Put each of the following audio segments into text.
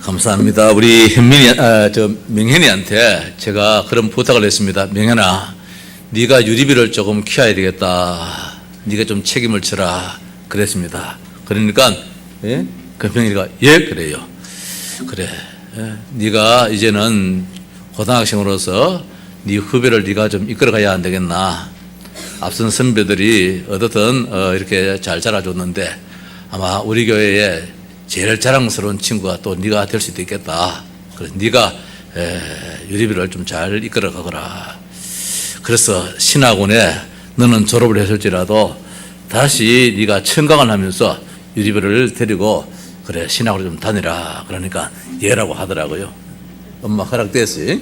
감사합니다. 우리 명현이한테 제가 그런 부탁을 했습니다. 명현아, 네가 유리비를 조금 키워야 되겠다. 네가 좀 책임을 져라. 그랬습니다. 그러니까 그 명현이가 그래요. 그래. 네가 이제는 고등학생으로서 네 후배를 네가 좀 이끌어가야 안 되겠나. 앞선 선배들이 어떻든 이렇게 잘 자라줬는데 아마 우리 교회에 제일 자랑스러운 친구가 또 네가 될 수도 있겠다. 그래서 네가 유리비를 좀 잘 이끌어 가거라. 그래서 신학원에 너는 졸업을 했을지라도 다시 네가 청강을 하면서 유리비를 데리고 그래 신학원을 좀 다니라. 그러니까 예라고 하더라고요. 엄마 허락됐어요.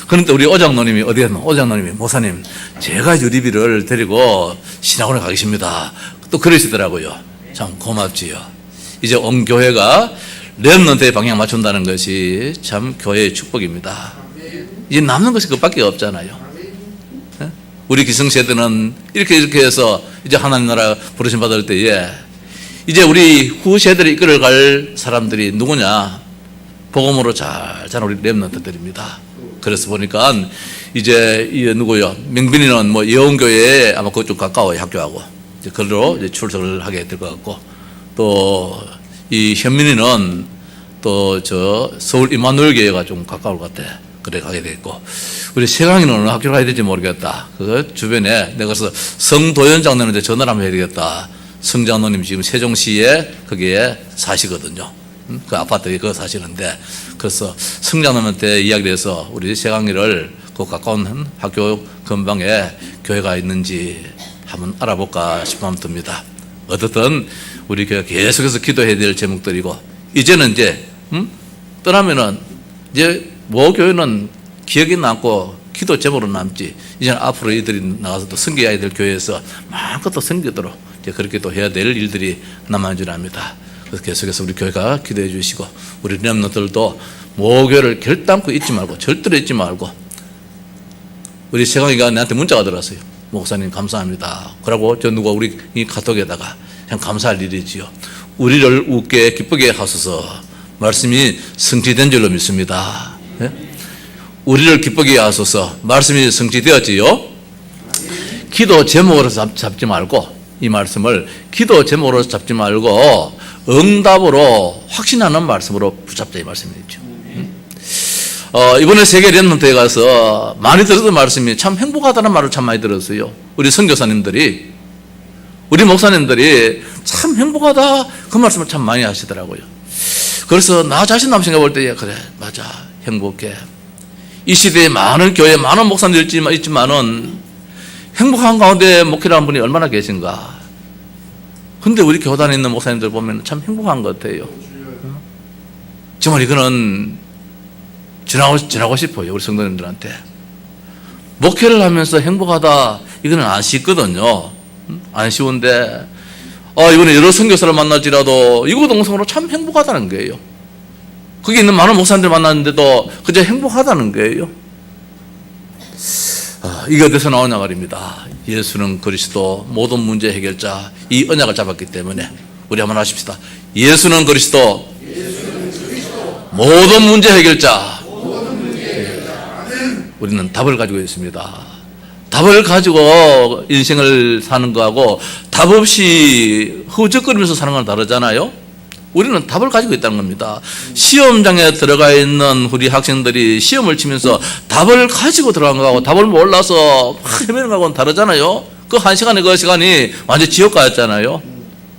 그런데 우리 오장노님이 어디 갔나? 오장노님이 목사님 제가 유리비를 데리고 신학원에 가겠습니다. 또 그러시더라고요. 참 고맙지요. 이제 온 교회가 렘넌트의 방향 맞춘다는 것이 참 교회의 축복입니다. 이제 남는 것이 그밖에 없잖아요. 우리 기성세대는 이렇게 해서 이제 하나님 나라 부르심 받을 때에 이제 우리 후세대를 이끌어갈 사람들이 누구냐? 복음으로 잘 자란 우리 렘넌트들입니다. 그래서 보니까 이제 누구요? 명빈이는 뭐 예원교회에 아마 그것 좀 가까워요, 학교하고. 이제 그걸로 이제 출석을 하게 될 것 같고, 또 이 현민이는 또 저 서울 이마누엘 교회가 좀 가까울 것 같아. 그래 가게 됐고, 우리 세강이는 어느 학교 가야 될지 모르겠다. 그 주변에 내가 그래서 성도연 장로님한테 전화를 한번 해야 되겠다. 성 장로님 지금 세종시에 거기에 사시거든요. 그 아파트에 그거 사시는데, 그래서 성 장로님한테 이야기를 해서 우리 세강이를 그 가까운 학교 근방에 교회가 있는지 한번 알아볼까 싶은 마음 듭니다. 어떻든 우리 교회 계속해서 기도해야 될 제목들이고, 이제는 이제 떠나면은 이제 모 교회는 기억이 남고 기도 제목으로 남지, 이제는 앞으로 이들이 나가서 또 섬겨야 될 교회에서 마음껏 또 섬기도록 이제 그렇게 또 해야 될 일들이 남아있는 줄 압니다. 그래서 계속해서 우리 교회가 기도해 주시고, 우리 렘넌트들도 모 교회를 결단코 잊지 말고, 절대로 잊지 말고. 우리 세강이가 나한테 문자가 들어왔어요. 목사님 감사합니다. 그러고 저 누가 우리 이 카톡에다가 그냥 감사할 일이지요. 우리를 웃게 기쁘게 하소서. 말씀이 성취된 줄로 믿습니다. 네? 우리를 기쁘게 하소서. 말씀이 성취되었지요. 기도 제목으로 잡지 말고, 이 말씀을 기도 제목으로 잡지 말고 응답으로 확신하는 말씀으로 붙잡자, 이 말씀이죠. 이번에 세계 렘넌트에 가서 많이 들었던 말씀이 참 행복하다는 말을 참 많이 들었어요. 우리 선교사님들이, 우리 목사님들이 참 행복하다 그 말씀을 참 많이 하시더라고요. 그래서 나 자신 한번 생각해 볼 때 그래 맞아 행복해. 이 시대에 많은 교회 많은 목사님들이 있지만은 행복한 가운데 목회라는 분이 얼마나 계신가. 근데 우리 교단에 있는 목사님들 보면 참 행복한 것 같아요. 정말 이거는 전하고 싶어요, 우리 성도님들한테. 목회를 하면서 행복하다, 이거는 안 쉽거든요. 안 쉬운데, 이번에 여러 선교사를 만날지라도 이구 동성으로 참 행복하다는 거예요. 거기 있는 많은 목사님들 만났는데도 그저 행복하다는 거예요. 이게 어디서 나오냐 말입니다. 예수는 그리스도 모든 문제 해결자, 이 언약을 잡았기 때문에 우리 한번 하십시다. 예수는 그리스도 모든 문제 해결자. 우리는 답을 가지고 있습니다. 답을 가지고 인생을 사는 거하고 답 없이 허우적거리면서 사는 건 다르잖아요. 우리는 답을 가지고 있다는 겁니다. 시험장에 들어가 있는 우리 학생들이 시험을 치면서 답을 가지고 들어간 거하고 답을 몰라서 막 헤매는 거하고는 다르잖아요. 그 한 시간에 그 시간이 완전 지옥가였잖아요.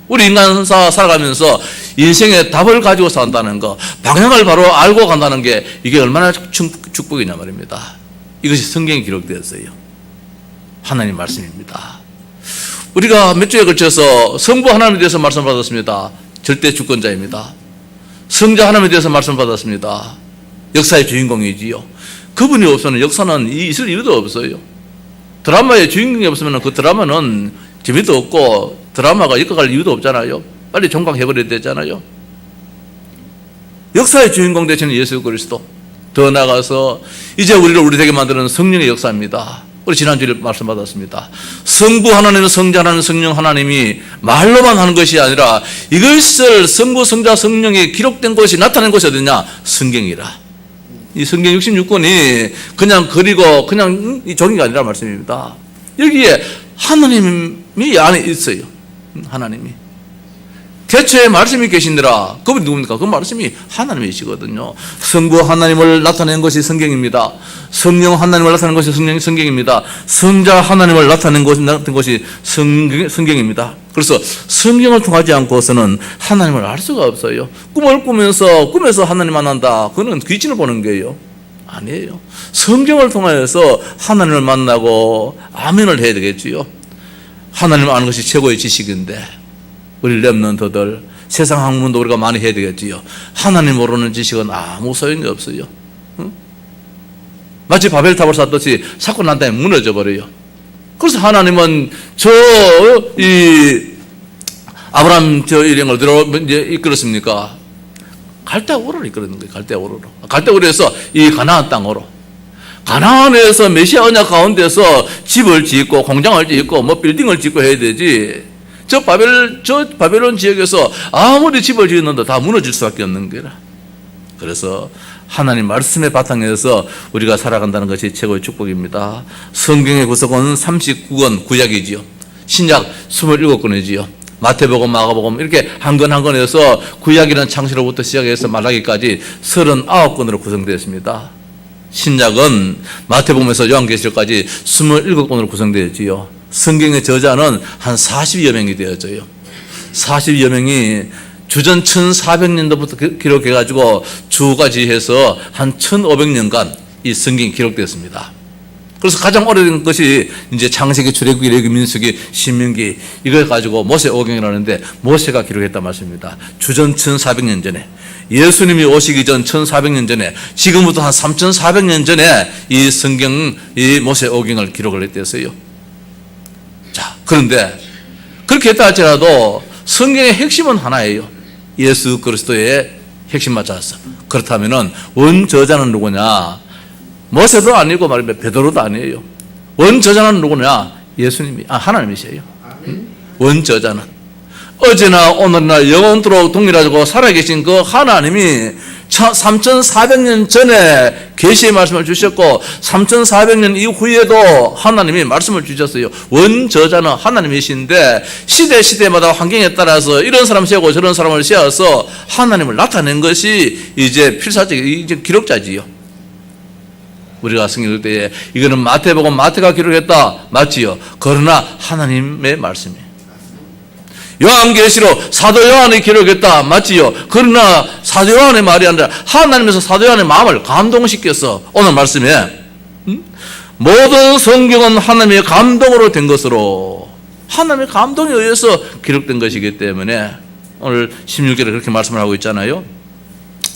우리 인간사 살아가면서 인생의 답을 가지고 산다는 거, 방향을 바로 알고 간다는 게 이게 얼마나 축복이냐 말입니다. 이것이 성경에 기록되었어요. 하나님 말씀입니다. 우리가 몇 주에 걸쳐서 성부 하나님에 대해서 말씀 받았습니다. 절대 주권자입니다. 성자 하나님에 대해서 말씀 받았습니다. 역사의 주인공이지요. 그분이 없으면 역사는 있을 이유도 없어요. 드라마의 주인공이 없으면 그 드라마는 재미도 없고 드라마가 이끌어갈 이유도 없잖아요. 빨리 종강해버려야 되잖아요. 역사의 주인공 되시는 예수 그리스도, 더 나아가서 이제 우리를 우리 되게 만드는 성령의 역사입니다. 우리 지난주에 말씀 받았습니다. 성부 하나님, 성자 하나님, 성령 하나님이 말로만 하는 것이 아니라 이것을 성부, 성자, 성령이 기록된 것이 나타낸 것이 어디냐? 성경이라. 이 성경 66권이 그냥 그리고 그냥 이 종이가 아니라 말씀입니다. 여기에 하나님이 안에 있어요. 하나님이. 태초에 말씀이 계시니라. 그분이 누굽니까? 그 말씀이 하나님이시거든요. 성부 하나님을 나타낸 것이 성경입니다. 성령 하나님을 나타낸 것이 성경입니다. 성자 하나님을 나타낸 것이 성경입니다. 그래서 성경을 통하지 않고서는 하나님을 알 수가 없어요. 꿈을 꾸면서 하나님 만난다. 그거는 귀신을 보는 거예요. 아니에요. 성경을 통하여서 하나님을 만나고 아멘을 해야 되겠지요. 하나님을 아는 것이 최고의 지식인데 우리 렘넌트들 세상 학문도 우리가 많이 해야 되겠지요. 하나님 모르는 지식은 아무 소용이 없어요. 응? 마치 바벨탑을 쌓듯이 쌓고 난 다음에 무너져 버려요. 그래서 하나님은 아브라함 일행을 이끌었습니까? 갈대아우르로 이끌었는 거예요. 갈대아우르로. 갈대아우르에서 이 가나안 땅으로. 가나안에서 메시아 언약 가운데서 집을 짓고 공장을 짓고 빌딩을 짓고 해야 되지. 저 바벨론 지역에서 아무리 집을 지었는데 다 무너질 수밖에 없는 거라. 그래서 하나님 말씀의 바탕에서 우리가 살아간다는 것이 최고의 축복입니다. 성경의 구속은 39권 구약이지요. 신약 27권이지요. 마태복음, 마가복음 이렇게 한 권 한 권에서 구약이라는 창세로부터 시작해서 말라기까지 39권으로 구성되어 있습니다. 신약은 마태복음에서 요한계시록까지 27권으로 구성되어 있지요. 성경의 저자는 한 40여 명이 되어져요. 40여 명이 주전 1400년도부터 기록해가지고 주까지 해서 한 1500년간 이 성경이 기록되었습니다. 그래서 가장 오래된 것이 이제 창세기, 출애굽기, 레위기, 민수기, 신명기 이걸 가지고 모세오경이라는데 모세가 기록했단 말씀입니다. 주전 1400년 전에 예수님이 오시기 전 1400년 전에 지금부터 한 3400년 전에 이 성경, 이 모세오경을 기록을 했대서요. 자, 그런데 그렇게 했다 할지라도 성경의 핵심은 하나예요. 예수 그리스도의 핵심 맞춰서. 그렇다면은 원저자는 누구냐? 모세도 아니고 말이면 베드로도 아니에요. 원저자는 누구냐? 하나님이세요. 원저자는 어제나 오늘나 영원토록 동일하고 살아계신 그 하나님이 3400년 전에 계시의 말씀을 주셨고 3400년 이후에도 하나님이 말씀을 주셨어요. 원저자는 하나님이신데 시대마다 환경에 따라서 이런 사람 세우고 저런 사람을 세워서 하나님을 나타낸 것이 이제 이제 기록자지요. 우리가 성경 읽을 때에 이거는 마태복음 마태가 기록했다 맞지요. 그러나 하나님의 말씀이에요. 요한계시록 사도 요한이 기록했다 맞지요. 그러나 사도 요한의 말이 아니라 하나님께서 사도 요한의 마음을 감동시켜서 오늘 말씀에 모든 성경은 하나님의 감동으로 된 것으로 하나님의 감동에 의해서 기록된 것이기 때문에 오늘 16절에 그렇게 말씀을 하고 있잖아요.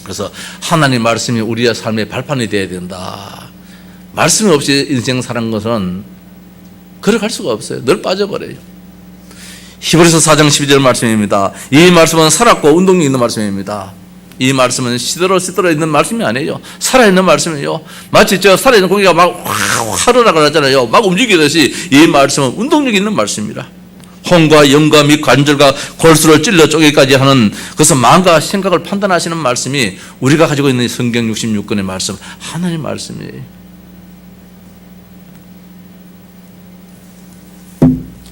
그래서 하나님 말씀이 우리의 삶의 발판이 되어야 된다. 말씀이 없이 인생 사는 것은 걸어갈 수가 없어요. 늘 빠져버려요. 히브리서 4장 12절 말씀입니다. 이 말씀은 살았고 운동이 있는 말씀입니다. 이 말씀은 시들어 있는 말씀이 아니에요. 살아있는 말씀이에요. 마치 살아있는 고기가 막 화르라 그러잖아요. 막 움직이듯이 이 말씀은 운동력 있는 말씀이라. 혼과 영과 및 관절과 골수를 찔러 쪼개기까지 하는 그것은 마음과 생각을 판단하시는 말씀이 우리가 가지고 있는 성경 66권의 말씀, 하나님 말씀이에요.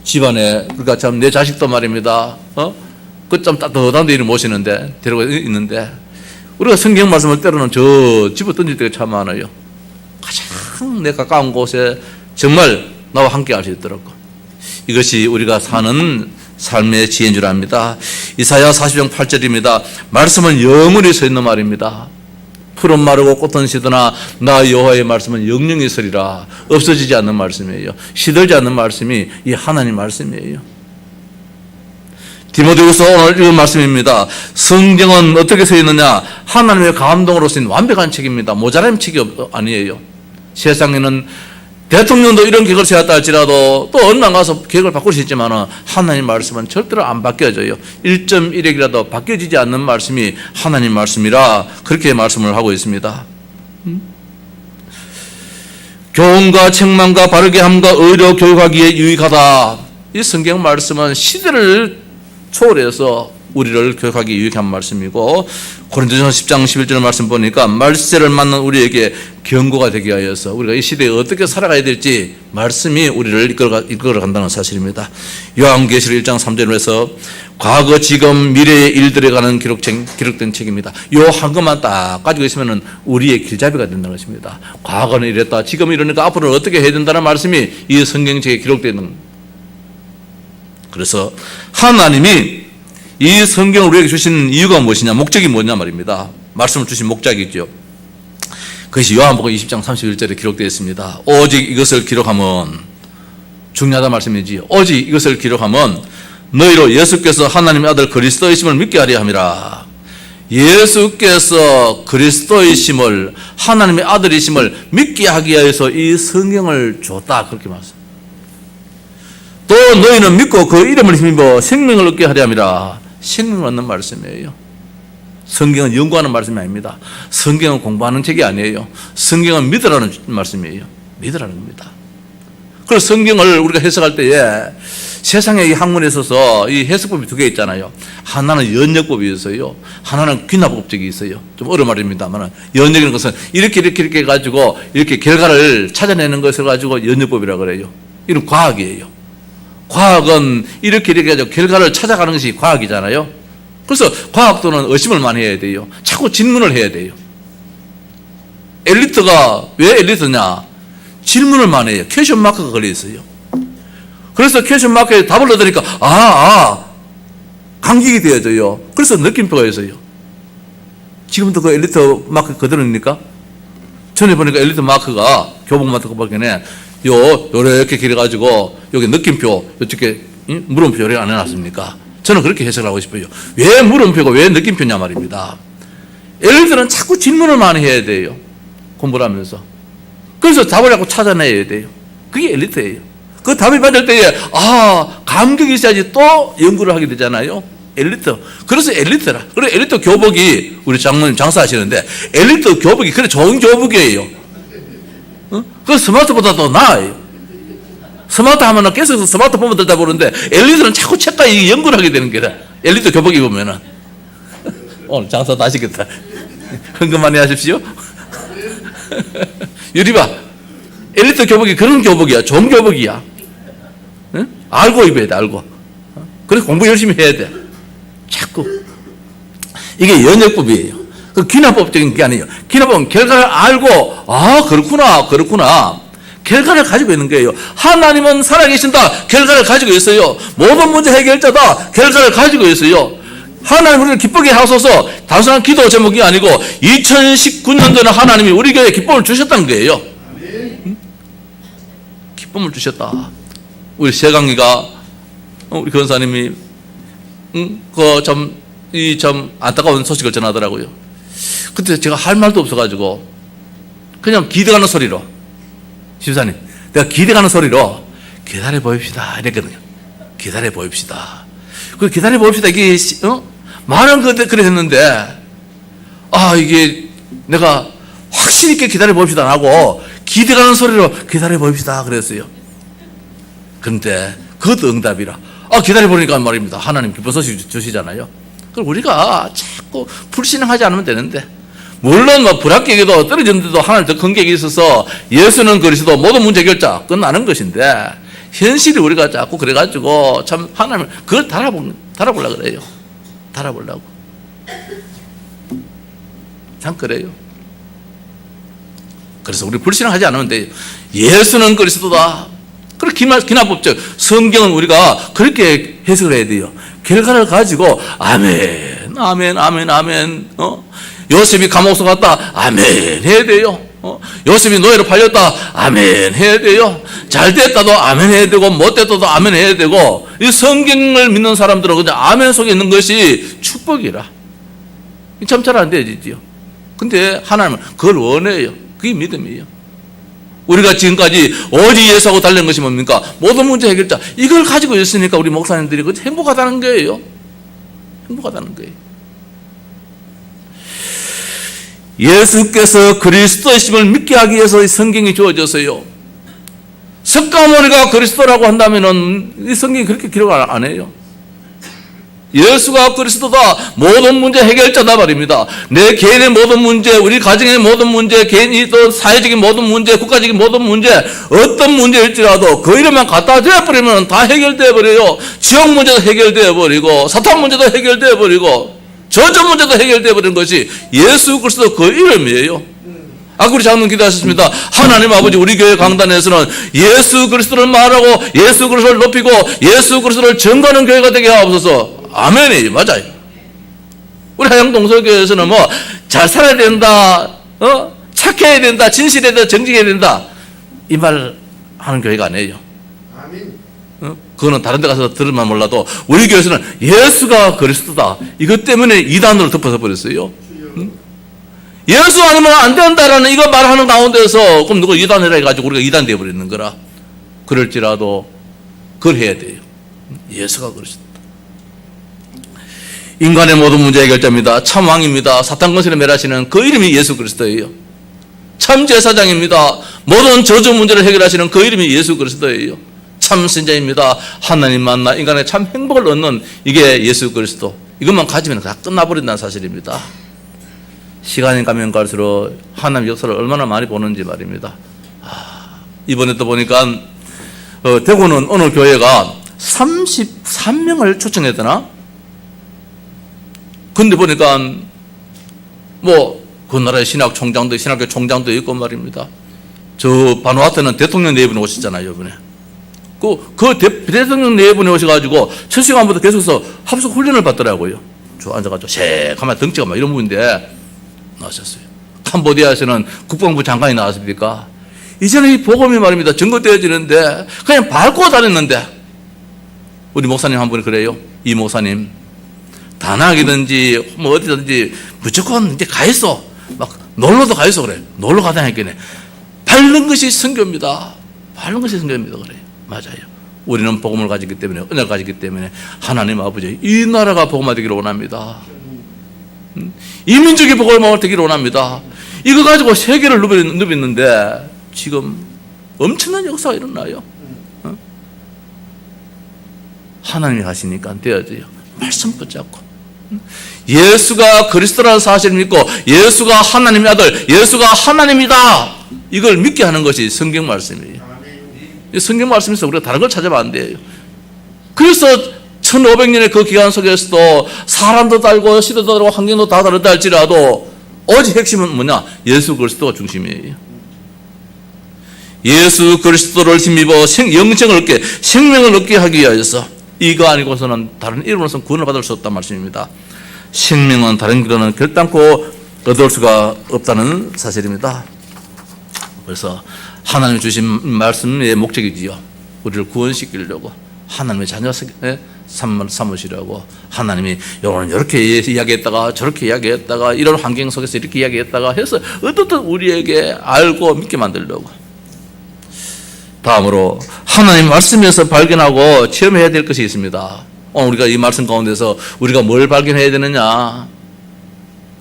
집안에, 그러니까 참 내 자식도 말입니다. 그 좀 따뜻한 데 모시는데, 데리고 있는데, 우리가 성경 말씀을 때로는 저 집어 던질 때가 참 많아요. 가장 내 가까운 곳에 정말 나와 함께 할 수 있도록. 이것이 우리가 사는 삶의 지혜인 줄 압니다. 이사야 40장 8절입니다. 말씀은 영원히 서 있는 말입니다. 풀은 마르고 꽃은 시드나 나 여호와의 말씀은 영영이 서리라. 없어지지 않는 말씀이에요. 시들지 않는 말씀이 이 하나님 말씀이에요. 디모데후서 오늘 읽은 말씀입니다. 성경은 어떻게 서 있느냐? 하나님의 감동으로 쓰인 완벽한 책입니다. 모자람 책이 아니에요. 세상에는 대통령도 이런 계획을 세웠다 할지라도 또 얼마 가서 계획을 바꿀 수 있지만 하나님 말씀은 절대로 안 바뀌어져요. 1.1핵이라도 바뀌어지지 않는 말씀이 하나님 말씀이라 그렇게 말씀을 하고 있습니다. 교훈과 책망과 바르게 함과 의로 교육하기에 유익하다. 이 성경 말씀은 시대를 초월해서 우리를 교육하기 유익한 말씀이고, 고린도전서 10장 11절 말씀 보니까 말세를 맞는 우리에게 경고가 되게 하여서 우리가 이 시대에 어떻게 살아가야 될지 말씀이 우리를 이끌어 간다는 사실입니다. 요한계시록 1장 3절에서 과거, 지금, 미래의 일들에 관한 기록된 책입니다. 요 한 것만 딱 가지고 있으면 우리의 길잡이가 된다는 것입니다. 과거는 이랬다, 지금은 이러니까 앞으로는 어떻게 해야 된다는 말씀이 이 성경책에 기록되는. 그래서 하나님이 이 성경을 우리에게 주신 이유가 무엇이냐, 목적이 뭐냐 말입니다. 말씀을 주신 목적이죠. 그것이 요한복음 20장 31절에 기록되어 있습니다. 오직 이것을 기록하면, 중요하다 말씀이지, 오직 이것을 기록하면 너희로 예수께서 하나님의 아들 그리스도이심을 믿게 하려 함이라. 예수께서 그리스도이심을, 하나님의 아들이심을 믿게 하기 위해서 이 성경을 줬다, 그렇게 말씀. 또 너희는 믿고 그 이름을 힘입어 생명을 얻게 하려 함이라. 생명을 얻는 말씀이에요. 성경은 연구하는 말씀이 아닙니다. 성경은 공부하는 책이 아니에요. 성경은 믿으라는 말씀이에요. 믿으라는 겁니다. 그래서 성경을 우리가 해석할 때에 세상의 이 학문에 있어서 이 해석법이 두 개 있잖아요. 하나는 연역법이 있어요. 하나는 귀납법적이 있어요. 좀 어려운 말입니다만, 연역이라는 것은 이렇게 해가지고 이렇게 결과를 찾아내는 것을 가지고 연역법이라고 그래요. 이건 과학이에요. 과학은 이렇게 해가지고 결과를 찾아가는 것이 과학이잖아요. 그래서 과학도는 의심을 많이 해야 돼요. 자꾸 질문을 해야 돼요. 엘리트가 왜 엘리트냐? 질문을 많이 해요. 퀘션 마크가 걸려 있어요. 그래서 퀘션 마크에 답을 얻으니까 감격이 되어져요. 그래서 느낌표가 있어요. 지금도 그 엘리트 마크 그대로입니까? 전에 보니까 엘리트 마크가 교복 마크 보기에는 요렇게 길어가지고 여기 느낌표, 이쪽에 물음표 요렇게 안 해놨습니까? 저는 그렇게 해석을 하고 싶어요. 왜 물음표가 왜 느낌표냐 말입니다. 엘리트는 자꾸 질문을 많이 해야 돼요. 공부를 하면서. 그래서 답을 자꾸 찾아내야 돼요. 그게 엘리트예요. 그 답이 받을 때에 감격이 있어야지 또 연구를 하게 되잖아요. 엘리트. 그래서 엘리트라. 그래 엘리트 교복이, 우리 장모님 장사하시는데 엘리트 교복이 그래 좋은 교복이에요. 그 스마트보다 더 나아요. 스마트 하면은 계속 스마트폰만 들다 보는데 엘리트는 자꾸 책과 연구를 하게 되는 게다. 엘리트 교복 입으면은. 오늘 장사도 하시겠다. 헌금 많이 하십시오. 유리봐. 엘리트 교복이 그런 교복이야. 좋은 교복이야. 응? 알고 입어야 돼, 알고. 그래서 공부 열심히 해야 돼. 자꾸. 이게 연역법이에요. 그 귀납법적인 게 아니에요. 귀납법은 결과를 알고, 그렇구나. 결과를 가지고 있는 거예요. 하나님은 살아계신다. 결과를 가지고 있어요. 모든 문제 해결자다. 결과를 가지고 있어요. 하나님 우리를 기쁘게 하소서. 단순한 기도 제목이 아니고 2019년도는 하나님이 우리 교회에 기쁨을 주셨다는 거예요. 기쁨을 주셨다. 우리 세강이가, 우리 권사님이 참 안타까운 소식을 전하더라고요. 그때 제가 할 말도 없어가지고 그냥 기대가는 소리로, 집사님, 내가 기대가는 소리로 기다려 보입시다 이랬거든요. 기다려 보입시다. 그 기다려 보입시다, 이게 말은 그래 했는데 이게 내가 확실히 있게 기다려 보입시다 안 하고 기대가는 소리로 기다려 보입시다 그랬어요. 그런데 그것도 응답이라. 기다려 보니까 말입니다. 하나님 기쁜 소식 주시잖아요. 그럼 우리가 자꾸 불신앙하지 않으면 되는데, 물론 불합격에도 떨어졌는데도 하나님 더 큰 계획이 있어서 예수는 그리스도 모든 문제 해결자 끝나는 것인데, 현실이 우리가 자꾸 그래가지고 참 하나님을 그걸 달아보려고 그래요. 달아보려고. 참 그래요. 그래서 우리 불신앙하지 않으면 돼요. 예수는 그리스도다. 그렇게 기납법적 성경은 우리가 그렇게 해석을 해야 돼요. 결과를 가지고 아멘. 요셉이 감옥소 갔다. 아멘 해야 돼요. 요셉이 노예로 팔렸다. 아멘 해야 돼요. 잘 됐다도 아멘 해야 되고 못 됐다도 아멘 해야 되고, 이 성경을 믿는 사람들은 그냥 아멘 속에 있는 것이 축복이라. 참 잘 안 되지요. 근데 하나님은 그걸 원해요. 그게 믿음이에요. 우리가 지금까지 오직 예수하고 달린 것이 뭡니까? 모든 문제 해결자. 이걸 가지고 있으니까 우리 목사님들이 행복하다는 거예요. 행복하다는 거예요. 예수께서 그리스도이심을 믿게 하기 위해서 성경이 주어졌어요. 석가모니가 그리스도라고 한다면은 이 성경이 그렇게 기록 안 해요. 예수가 그리스도다. 모든 문제 해결자다 말입니다. 내 개인의 모든 문제, 우리 가정의 모든 문제, 개인이 또 사회적인 모든 문제, 국가적인 모든 문제, 어떤 문제일지라도 그 이름만 갖다 대버리면 다 해결되어 버려요. 지옥 문제도 해결되어 버리고, 사탄 문제도 해결되어 버리고, 저주 문제도 해결되어 버리는 것이 예수 그리스도 그 이름이에요. 우리 장로님 기도하셨습니다. 하나님 아버지, 우리 교회 강단에서는 예수 그리스도를 말하고 예수 그리스도를 높이고 예수 그리스도를 전가하는 교회가 되게 하옵소서. 아멘이 맞아요. 우리 하양동서교회에서는 뭐 잘 살아야 된다, 착해야 된다, 진실해야 된다, 정직해야 된다, 이 말 하는 교회가 아니에요. 그거는 다른 데 가서 들으면 몰라도 우리 교회에서는 예수가 그리스도다, 이것 때문에 이단으로 덮어서 버렸어요. 예수 아니면 안 된다라는 이거 말하는 가운데서 그럼 누가 이단이라 해가지고 우리가 이단 되어버리는 거라. 그럴지라도 그걸 해야 돼요. 예수가 그리스도, 인간의 모든 문제 해결자입니다. 참 왕입니다. 사탄 권세를 멸하시는 그 이름이 예수 그리스도예요. 참 제사장입니다. 모든 저주 문제를 해결하시는 그 이름이 예수 그리스도예요. 참 선자입니다. 하나님 만나 인간의 참 행복을 얻는 이게 예수 그리스도. 이것만 가지면 다 끝나버린다는 사실입니다. 시간이 가면 갈수록 하나님 역사를 얼마나 많이 보는지 말입니다. 이번에 또 보니까 대구는 어느 교회가 33명을 초청했더나. 근데 보니까 뭐 그 나라의 신학총장도 신학교 총장도 있고 말입니다. 저 바누아투는 대통령 내분에 오셨잖아요, 이번에. 대통령 내분에 오셔가지고 첫 시간부터 계속해서 합숙 훈련을 받더라고요. 저 앉아가지고 새카만 덩치가 막 이런 분인데 나오셨어요. 캄보디아에서는 국방부 장관이 나왔습니까? 이제는 이 복음이 말입니다. 증거되어지는데 그냥 밟고 다녔는데, 우리 목사님 한 분이 그래요. 이 목사님 다낭이든지 뭐 어디든지 무조건 이제 가 있어. 막 놀러도 가 있어 그래. 놀러 가다니까 밟는 것이 선교입니다. 밟는 것이 선교입니다. 그래요. 맞아요. 우리는 복음을 가지기 때문에, 은혜를 가지기 때문에 하나님 아버지, 이 나라가 복음화되기를 원합니다. 이 민족이 복음화되기를 원합니다. 이거 가지고 세계를 누비는데 지금 엄청난 역사가 일어나요. 하나님이 하시니까 되어져요. 말씀 붙잡고 예수가 그리스도라는 사실을 믿고 예수가 하나님의 아들, 예수가 하나님이다, 이걸 믿게 하는 것이 성경 말씀이에요. 성경 말씀에서 우리가 다른 걸 찾아봐 안 돼요. 그래서 1500년의 그 기간 속에서도 사람도 다르고 시대도 다르고 환경도 다 다르다 할지라도 오직 핵심은 뭐냐? 예수 그리스도가 중심이에요. 예수 그리스도를 힘입어 영생을 얻게, 생명을 얻게 하기 위하여서, 이거 아니고서는 다른 이름으로서는 구원을 받을 수 없다는 말씀입니다. 생명은 다른 길로는 결단코 얻을 수가 없다는 사실입니다. 그래서 하나님이 주신 말씀의 목적이지요. 우리를 구원시키려고, 하나님의 자녀 삼으시려고. 하나님이 요거는 이렇게 이야기했다가 저렇게 이야기했다가 이런 환경 속에서 이렇게 이야기했다가 해서 어떻든 우리에게 알고 믿게 만들려고. 다음으로 하나님 말씀에서 발견하고 체험해야 될 것이 있습니다. 오늘 우리가 이 말씀 가운데서 우리가 뭘 발견해야 되느냐?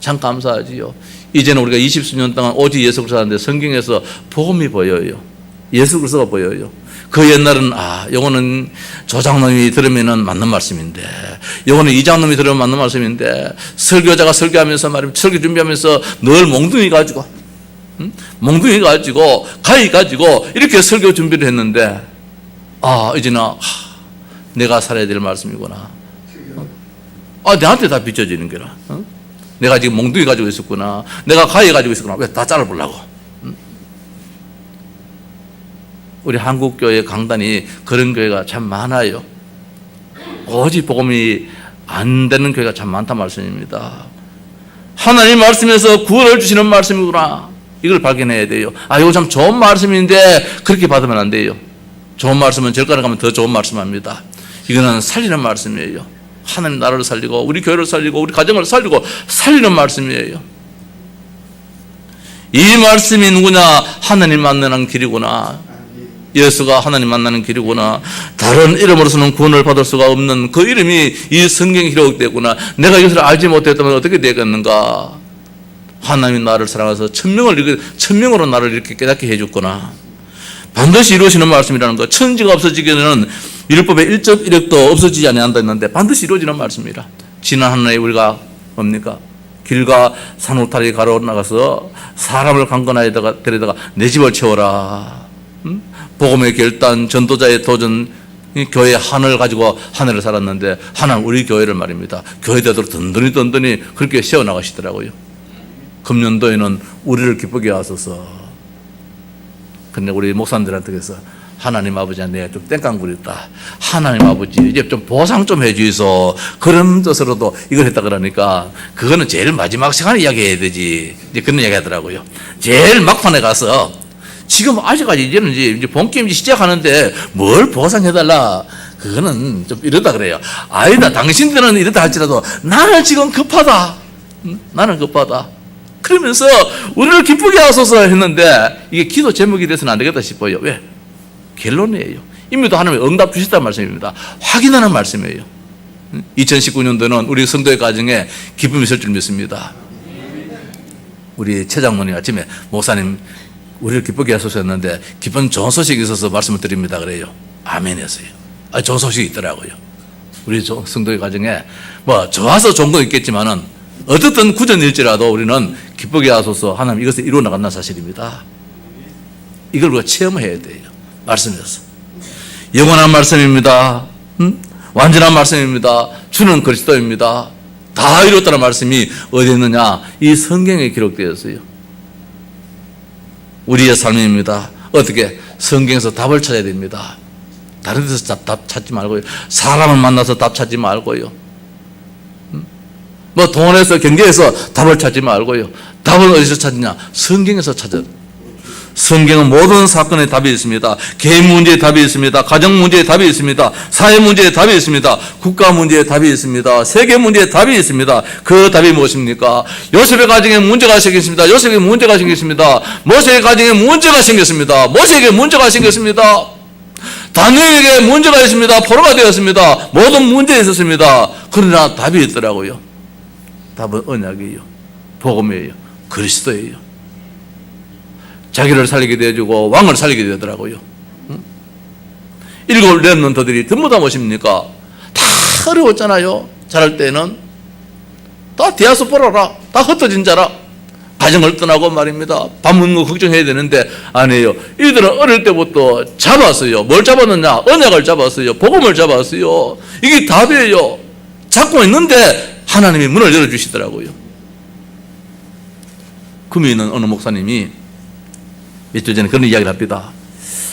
참 감사하지요. 이제는 우리가 20수년 동안 오직 예수 그리스도 하는데 성경에서 복음이 보여요. 예수 그리스도가 보여요. 그 옛날은 요거는 조장놈이 들으면은 맞는 말씀인데, 요거는 이장놈이 들으면 맞는 말씀인데, 설교자가 설교하면서 말입니다. 설교 준비하면서 늘 몽둥이 가지고 가위 가지고 이렇게 설교 준비를 했는데, 이제는 내가 살아야 될 말씀이구나. 내한테 다 비춰지는 거라. 내가 지금 몽둥이 가지고 있었구나, 내가 가위 가지고 있었구나. 왜 다 잘라보려고? 우리 한국교회 강단이 그런 교회가 참 많아요. 오직 복음이 안 되는 교회가 참 많단 말씀입니다. 하나님 말씀에서 구원을 주시는 말씀이구나, 이걸 발견해야 돼요. 이거 참 좋은 말씀인데 그렇게 받으면 안 돼요. 좋은 말씀은 절간에 가면 더 좋은 말씀 합니다. 이거는 살리는 말씀이에요. 하나님 나라를 살리고 우리 교회를 살리고 우리 가정을 살리고 살리는 말씀이에요. 이 말씀이 누구냐? 하나님 만나는 길이구나. 예수가 하나님 만나는 길이구나. 다른 이름으로서는 구원을 받을 수가 없는 그 이름이 이 성경에 기록되구나. 내가 이것을 알지 못했다면 어떻게 되겠는가? 하나님이 나를 사랑해서 천명으로 나를 이렇게 깨닫게 해줬구나. 반드시 이루어지는 말씀이라는 거. 천지가 없어지기에는 율법의 1.1획도 없어지지 않는다 했는데 반드시 이루어지는 말씀이라. 지난 한 해에 우리가 뭡니까? 길과 산 울타리 가로 나가서 사람을 강건하여다가 데려다가 내 집을 채워라. 복음의 결단, 전도자의 도전, 교회 하늘을 가지고 하늘을 살았는데 하나님 우리 교회를 말입니다. 교회대로 든든히 그렇게 세워나가시더라고요. 금년도에는 우리를 기쁘게 하소서. 근데 우리 목사님들한테 그래서 하나님 아버지 내가 좀 땡깡 부렸다. 하나님 아버지 이제 좀 보상 좀 해주이소. 그런 뜻으로도 이걸 했다 그러니까 그거는 제일 마지막 시간에 이야기해야 되지. 이제 그런 이야기 하더라고요. 제일 막판에 가서 지금 아직까지 이제는 이제 본게임 시작하는데 뭘 보상해달라. 그거는 좀 이러다 그래요. 아니다. 당신들은 이렇다 할지라도 나는 지금 급하다. 나는 급하다. 그러면서 우리를 기쁘게 하소서 했는데 이게 기도 제목이 돼서는 안 되겠다 싶어요. 왜? 결론이에요. 이미도 하나님의 응답 주셨다는 말씀입니다. 확인하는 말씀이에요. 2019년도는 우리 성도의 가정에 기쁨이 있을 줄 믿습니다. 우리 최 장모님 아침에 목사님 우리를 기쁘게 하소서 했는데 기쁜 좋은 소식이 있어서 말씀을 드립니다. 그래요. 아멘 했어요. 좋은 소식이 있더라고요. 우리 성도의 가정에 뭐 좋아서 좋은 건 있겠지만은 어떻든 구전일지라도 우리는 기쁘게 하소서 하나님 이것을 이루어 나간다는 사실입니다. 이걸 우리가 체험해야 돼요. 말씀이었어. 영원한 말씀입니다. 완전한 말씀입니다. 주는 그리스도입니다. 다 이뤘다는 말씀이 어디 있느냐? 이 성경에 기록되었어요. 우리의 삶입니다. 어떻게? 성경에서 답을 찾아야 됩니다. 다른 데서 답 찾지 말고요. 사람을 만나서 답 찾지 말고요. 뭐 돈에서 경제에서 답을 찾지 말고요. 답은 어디서 찾느냐? 성경에서 찾아. 성경은 모든 사건에 답이 있습니다. 개인 문제에 답이 있습니다. 가정 문제에 답이 있습니다. 사회 문제에 답이 있습니다. 국가 문제에 답이 있습니다. 세계 문제에 답이 있습니다. 그 답이 무엇입니까? 요셉의 가정에 문제가 생겼습니다. 요셉에게 문제가 생겼습니다. 모세의 가정에 문제가 생겼습니다. 모세에게 문제가 생겼습니다. 다니엘에게 문제가 있습니다. 포로가 되었습니다. 모든 문제에 있었습니다. 그러나 답이 있더라고요. 답은 언약이에요. 복음이에요. 그리스도예요. 자기를 살리게 되어주고 왕을 살리게 되더라고요. 일곱 렘넌트들이 전부 다 무엇입니까? 다 어려웠잖아요. 자랄 때는 다 디아스포라라, 다 흩어진 자라. 가정을 떠나고 말입니다. 밥 먹는 거 걱정해야 되는데 아니에요. 이들은 어릴 때부터 잡았어요. 뭘 잡았느냐? 언약을 잡았어요. 복음을 잡았어요. 이게 답이에요. 잡고 있는데 하나님이 문을 열어주시더라고요. 금이 있는 어느 목사님이 며칠 전에 그런 이야기를 합니다.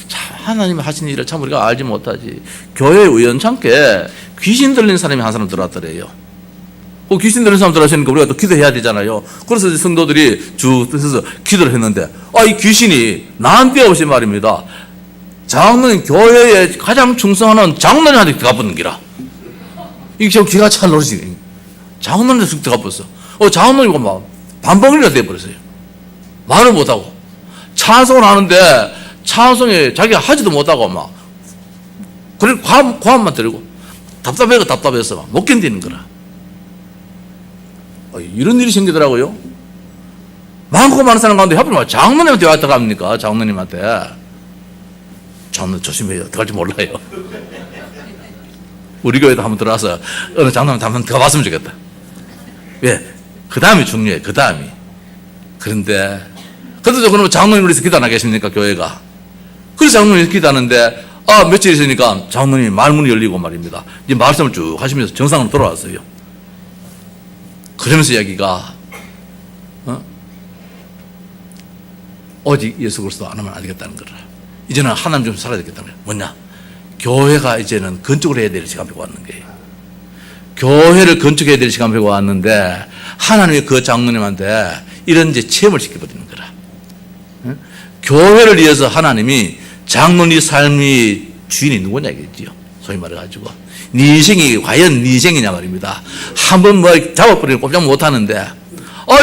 참 하나님이 하신 일을 참 우리가 알지 못하지. 교회 우연찮게 귀신 들린 사람이 한 사람 들어왔더래요. 그 귀신 들린 사람 들어왔으니까 우리가 또 기도해야 되잖아요. 그래서 성도들이 주 뜻에서 기도를 했는데 이 귀신이 나한테 없이 말입니다. 장로님 교회에 가장 충성하는 장로님한테 들어가버린 기라. 이게 지금 기가 찰 노릇이. 장로님한테 쑥 들어가버렸어. 장로님이 막 반봉이라 돼버렸어요. 말을 못하고. 찬송을 하는데 찬송에 자기가 하지도 못하고 막 그리고 고함만 들고 답답해서 막 못 견디는 거라. 이런 일이 생기더라고요. 많고 많은 사람 가운데 하필 막 장로님한테 왜 들어갑니까? 장로님한테. 장로님 조심해요. 들어갈지 몰라요. 우리 교회도 한번 들어와서 어느 장로님한테 한번 들어가봤으면 좋겠다. 왜? 그 다음이 중요해. 그 다음이. 그런데 그래서 그러면 장로님 우리서 기도 안 하겠습니까? 교회가. 그래서 장로님이 기도하는데 며칠 있으니까 장로님이 말문이 열리고 말입니다. 이제 말씀을 쭉 하시면서 정상으로 돌아왔어요. 그러면서 이야기가 오직 예수 그리스도 안 하면 안 되겠다는 거라. 이제는 하나님 좀 살아야 되겠다는 거야. 뭐냐? 교회가 이제는 건축을 해야 될 시간이 왔는 거예요. 교회를 건축해야 될 시간이 왔는데 하나님이 그 장로님한테 이런 이제 체험을 시켜버리는 거라. 교회를 위해서 하나님이 장로님 삶이 주인이 누구냐 이겠지요. 소위 말해가지고 네 인생이 과연 네 인생이냐 말입니다. 한번 뭐 잡아버리면 꼼짝 못하는데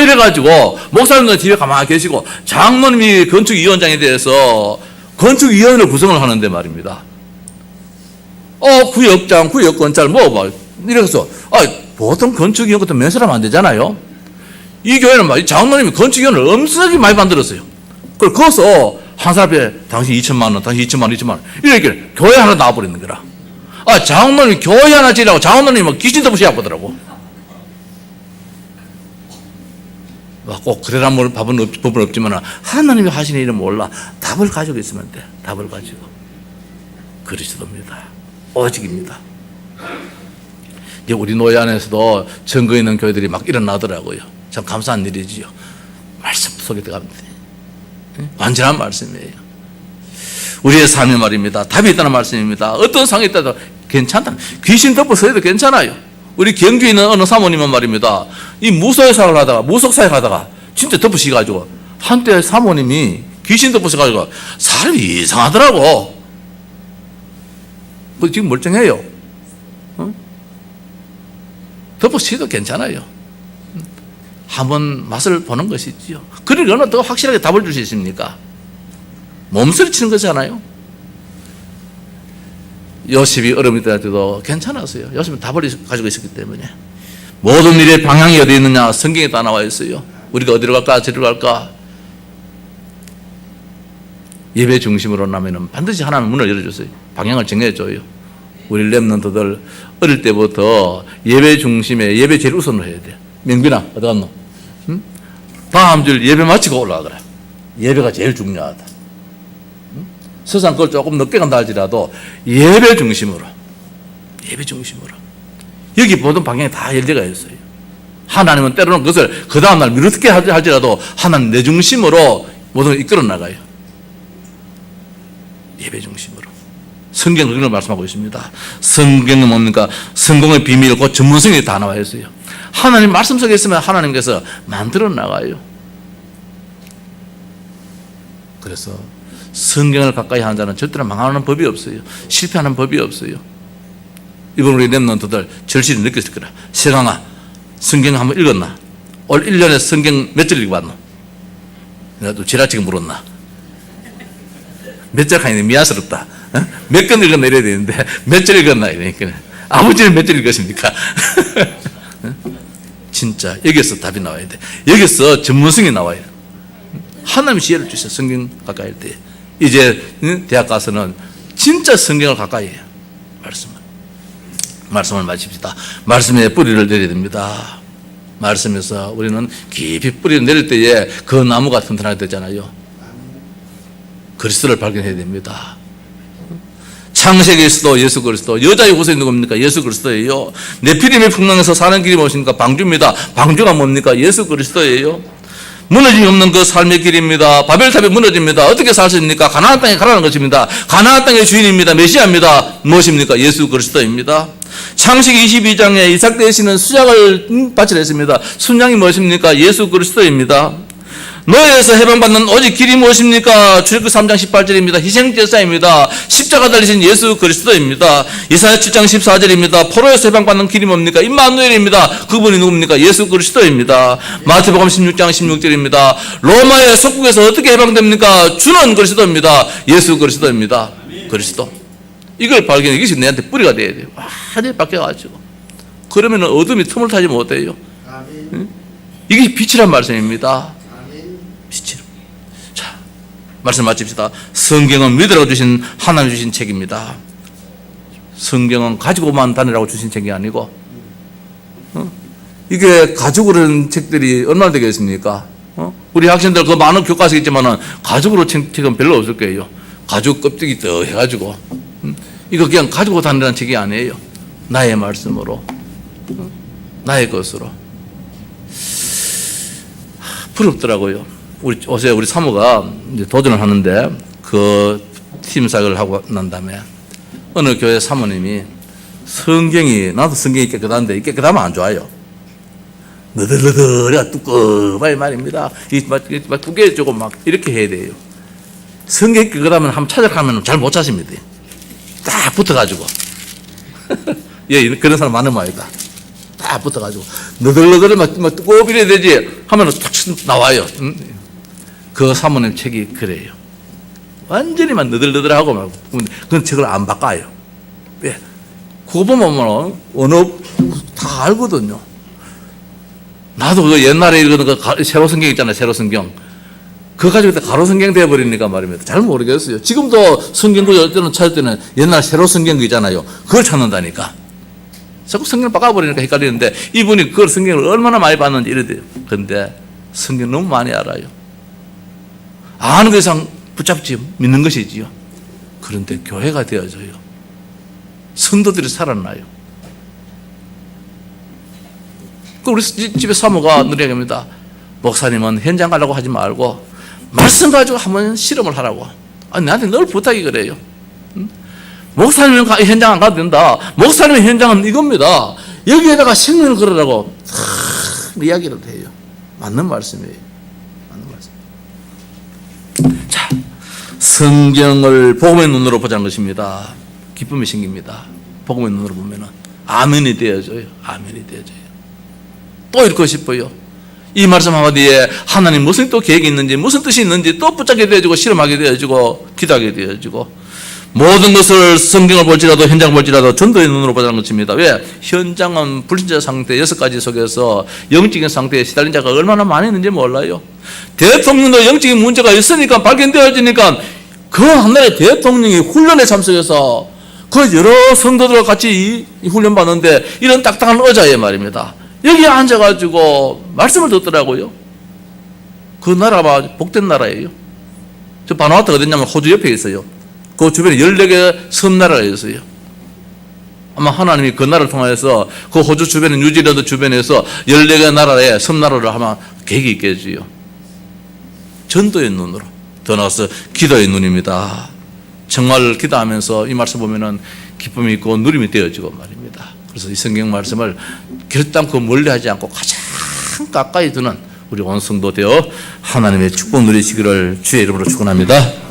이래가지고 목사님들 집에 가만히 계시고 장로님이 건축위원장에 대해서 건축위원회를 구성을 하는데 말입니다. 구역장, 구역건설 막 이래서 보통 건축위원 같은 몇 사람 안 되잖아요. 이 교회는 막 장로님이 건축위원을 엄청나게 많이 만들었어요. 그걸 거기서 한 사람 앞에 당신 2천만 원, 당신 2천만 원, 2천만 원. 이렇게 교회 하나 나와버리는 거라. 장로님 교회 하나 지라고 장로님이 막 귀신 덮으시 아프더라고. 꼭 그래라 법은 없지만 하나님이 하시는 일은 몰라. 답을 가지고 있으면 돼. 답을 가지고. 그리스도입니다. 오직입니다. 이제 우리 노예 안에서도 증거 있는 교회들이 막 일어나더라고요. 참 감사한 일이지요. 말씀 속에 들어가면 돼. 완전한 말씀이에요. 우리의 삶이 말입니다. 답이 있다는 말씀입니다. 어떤 상황이 있다도 괜찮다. 귀신 덮어서도 괜찮아요. 우리 경주에 있는 어느 사모님은 말입니다. 이 무속사역을 하다가 진짜 덮으시가지고 한때 사모님이 귀신 덮으셔가지고 사람이 이상하더라고. 지금 멀쩡해요. 덮으시도 괜찮아요. 한번 맛을 보는 것이지요. 그러려면 더 확실하게 답을 줄 수 있습니까? 몸서리치는 거잖아요. 요셉이 어려움이 될 때도 괜찮았어요. 요셉은 답을 가지고 있었기 때문에. 모든 일의 방향이 어디 있느냐? 성경에 다 나와 있어요. 우리가 어디로 갈까? 저리로 갈까? 예배 중심으로 나면은 반드시 하나님 문을 열어줬어요. 방향을 정해줘요. 우리 렘넌트들 어릴 때부터 예배 중심에 예배 제일 우선으로 해야 돼. 명빈아 어디 갔노? 응? 다음 줄 예배 마치고 올라가더라. 예배가 제일 중요하다. 응? 세상 걸 조금 늦게 간다 할지라도 예배 중심으로 여기 모든 방향이 다 열려가 있어요. 하나님은 때로는 그것을 그 다음날 미루게 할지라도 하나님 내 중심으로 모든 걸 이끌어 나가요. 예배 중심으로. 성경은 그걸 말씀하고 있습니다. 성경은 뭡니까? 성공의 비밀, 그 전문성이 다 나와 있어요. 하나님 말씀 속에 있으면 하나님께서 만들어 나가요. 그래서 성경을 가까이 하는 자는 절대로 망하는 법이 없어요. 실패하는 법이 없어요. 이번 우리 렘넌트들 절실히 느꼈을 거라. 세강아, 성경 한번 읽었나? 올 1년에 성경 몇 절 읽어봤노? 내가 또 지나치게 물었나? 몇 절 하니 미안스럽다. 몇 건 읽었나 이래야 되는데 몇 절 읽었나 이러니까 아버지는 몇 절 읽었습니까? 진짜 여기서 답이 나와야 돼. 여기서 전문성이 나와요. 하나님이 지혜를 주셔. 성경 가까이 할 때 이제 대학 가서는 진짜 성경을 가까이 해요. 말씀을 마칩시다. 말씀에 뿌리를 내려야 됩니다. 말씀에서 우리는 깊이 뿌리를 내릴 때에 그 나무가 튼튼하게 되잖아요. 그리스도를 발견해야 됩니다. 창세기에서도 예수 그리스도, 여자의 후손이 누굽니까? 예수 그리스도예요. 네피림의 풍랑에서 사는 길이 무엇입니까? 방주입니다. 방주가 뭡니까? 예수 그리스도예요. 무너짐이 없는 그 삶의 길입니다. 바벨탑이 무너집니다. 어떻게 살 수 있습니까? 가나안 땅에 가라는 것입니다. 가나안 땅의 주인입니다. 메시아입니다. 무엇입니까? 예수 그리스도입니다. 창세기 22장에 이삭 대신은 수작을 바치랬습니다. 순양이 무엇입니까? 예수 그리스도입니다. 노예에서 해방받는 오직 길이 무엇입니까? 출애굽 3장 18절입니다. 희생제사입니다. 십자가 달리신 예수 그리스도입니다. 이사야 7장 14절입니다. 포로에서 해방받는 길이 뭡니까? 임마누엘입니다. 그분이 누굽니까? 예수 그리스도입니다. 마태복음 16장 16절입니다. 로마의 속국에서 어떻게 해방됩니까? 주는 그리스도입니다. 예수 그리스도입니다. 그리스도. 이걸 발견해. 이것이 내한테 뿌리가 돼야 돼요. 완전히 바뀌어가지고. 그러면 어둠이 틈을 타지 못해요. 응? 이게 빛이란 말씀입니다. 빛이로. 자, 말씀 마칩시다. 성경은 믿으라고 주신 하나님 주신 책입니다. 성경은 가지고만 다니라고 주신 책이 아니고, 이게 가죽으로 책들이 얼마나 되겠습니까? 우리 학생들 그 많은 교과서 있지만은 가죽으로 책은 별로 없을 거예요. 가죽 껍데기 더 해가지고. 이거 그냥 가지고 다니라는 책이 아니에요. 나의 말씀으로, 나의 것으로. 부럽더라고요. 어제 우리 사모가 이제 도전을 하는데 그 팀 사역을 하고 난 다음에 어느 교회 사모님이 성경이, 나도 성경이 깨끗한데 깨끗하면 안 좋아요. 너덜너덜해가 두꺼워야 말입니다. 막 두께 조금 막 이렇게 해야 돼요. 성경이 깨끗하면 한번 찾아가면 잘 못 찾습니다. 딱 붙어가지고. 예, 그런 사람 많은 말이다. 딱 붙어가지고. 너덜너덜해 막 두꺼워 이래야 되지 하면 탁 나와요. 그 사모님 책이 그래요. 완전히 막 너덜너덜하고 막. 그런 책을 안 바꿔요. 왜? 그거 보면 언어 다 알거든요. 나도 그 옛날에 읽은 그 새로 성경 있잖아요. 새로 성경. 그거 가지고 가로 성경 되어버리니까 말입니다. 잘 모르겠어요. 지금도 성경구 열 때는 찾을 때는 옛날 새로 성경구 있잖아요. 그걸 찾는다니까. 자꾸 성경을 바꿔버리니까 헷갈리는데 이분이 그걸 성경을 얼마나 많이 봤는지 이래돼요. 그런데 성경 너무 많이 알아요. 아는 것 이상 붙잡지 믿는 것이지요. 그런데 교회가 되어져요. 성도들이 살아나요. 우리 집에 사모가 늘 얘기합니다. 목사님은 현장 가려고 하지 말고 말씀 가지고 한번 실험을 하라고. 아니, 나한테 늘 부탁이 그래요. 목사님은 현장 안 가도 된다. 목사님의 현장은 이겁니다. 여기에다가 생명을 걸으라고 이야기를 해요. 맞는 말씀이에요. 맞는 말씀. 자, 성경을 복음의 눈으로 보자는 것입니다. 기쁨이 생깁니다. 복음의 눈으로 보면은 아멘이 되어져요. 아멘이 되어져요. 또 읽고 싶어요. 이 말씀 한마디에 하나님 무슨 또 계획이 있는지 무슨 뜻이 있는지 또 붙잡게 되어지고 실험하게 되어지고 기도하게 되어지고 모든 것을 성경을 볼지라도 현장을 볼지라도 전도의 눈으로 보자는 것입니다. 왜? 현장은 불신자 상태 6가지 속에서 영적인 상태에 시달린 자가 얼마나 많이 있는지 몰라요. 대통령도 영적인 문제가 있으니까 발견되어지니까 그 한나라의 대통령이 훈련에 참석해서 그 여러 성도들과 같이 이 훈련 받는데 이런 딱딱한 의자에 말입니다. 여기에 앉아가지고 말씀을 듣더라고요. 그 나라가 복된 나라예요. 저 바누아투가 어딨냐면 호주 옆에 있어요. 그 주변에 14개 섬나라가 있어요. 아마 하나님이 그 나라를 통해서 그 호주 주변에 뉴질랜드 주변에서 14개 나라의 섬나라를 아마 계획이 있겠지요. 전도의 눈으로 더 나아가서 기도의 눈입니다. 정말 기도하면서 이 말씀 보면은 기쁨이 있고 누림이 되어지고 말입니다. 그래서 이 성경 말씀을 결단코 멀리하지 않고 가장 가까이 두는 우리 온 성도 되어 하나님의 축복 누리시기를 주의 이름으로 축원합니다.